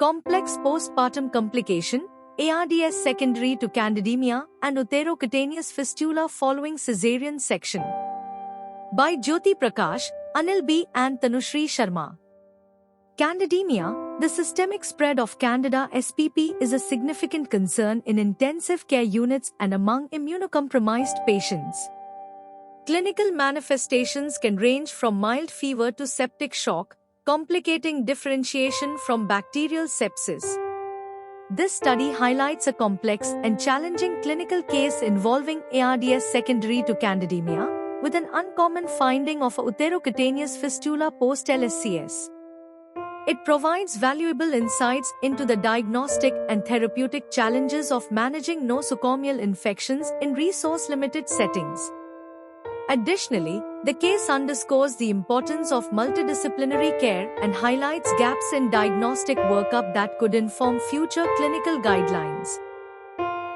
Complex postpartum complication, ARDS secondary to candidemia and utero-cutaneous fistula following caesarean section. By Jyoti Prakash, Anil B. and Tanushri Sharma. Candidemia, the systemic spread of Candida spp is a significant concern in intensive care units and among immunocompromised patients. Clinical manifestations can range from mild fever to septic shock, complicating differentiation from bacterial sepsis. This study highlights a complex and challenging clinical case involving ARDS secondary to candidemia, with an uncommon finding of a utero-cutaneous fistula post-LSCS. It provides valuable insights into the diagnostic and therapeutic challenges of managing nosocomial infections in resource-limited settings. Additionally, the case underscores the importance of multidisciplinary care and highlights gaps in diagnostic workup that could inform future clinical guidelines.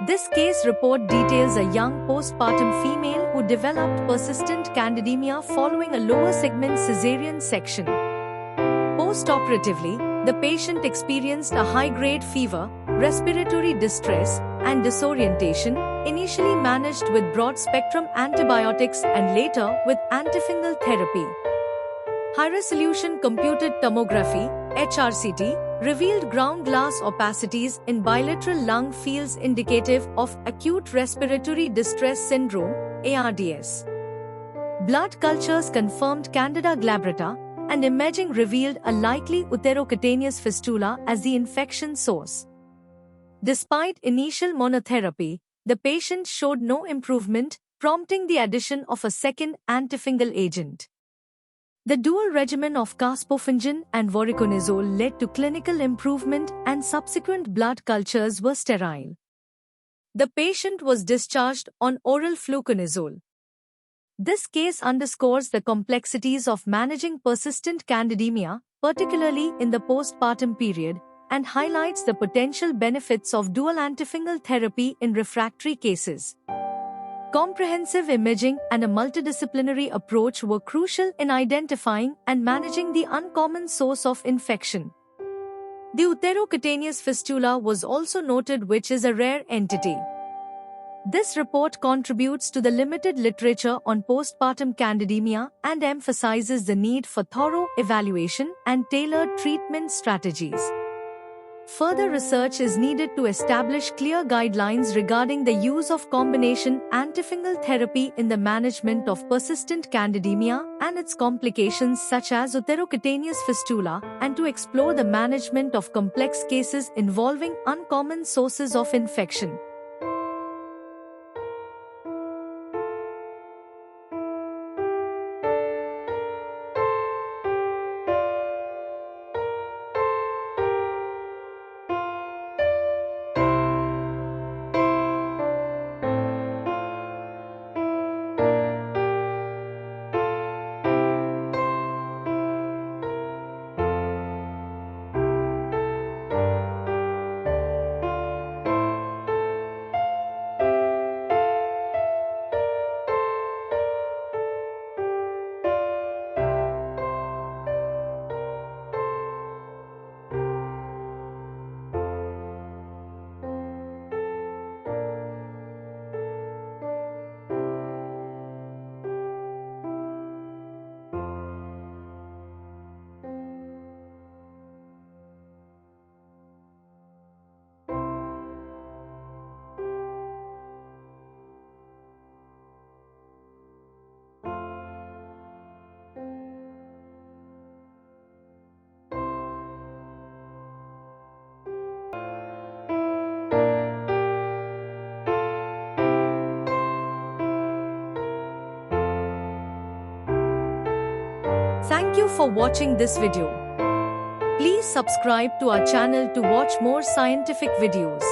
This case report details a young postpartum female who developed persistent candidemia following a lower segment caesarean section. Post-operatively, the patient experienced a high-grade fever, respiratory distress, and disorientation, initially managed with broad-spectrum antibiotics and later with antifungal therapy. High-resolution computed tomography, HRCT, revealed ground glass opacities in bilateral lung fields indicative of acute respiratory distress syndrome, ARDS. Blood cultures confirmed Candida glabrata, and imaging revealed a likely utero-cutaneous fistula as the infection source. Despite initial monotherapy, the patient showed no improvement, prompting the addition of a second antifungal agent. The dual regimen of caspofungin and voriconazole led to clinical improvement and subsequent blood cultures were sterile. The patient was discharged on oral fluconazole. This case underscores the complexities of managing persistent candidemia, particularly in the postpartum period, and highlights the potential benefits of dual antifungal therapy in refractory cases. Comprehensive imaging and a multidisciplinary approach were crucial in identifying and managing the uncommon source of infection. The utero-cutaneous fistula was also noted, which is a rare entity. This report contributes to the limited literature on postpartum candidemia and emphasizes the need for thorough evaluation and tailored treatment strategies. Further research is needed to establish clear guidelines regarding the use of combination antifungal therapy in the management of persistent candidemia and its complications such as utero-cutaneous fistula, and to explore the management of complex cases involving uncommon sources of infection. Thank you for watching this video. Please subscribe to our channel to watch more scientific videos.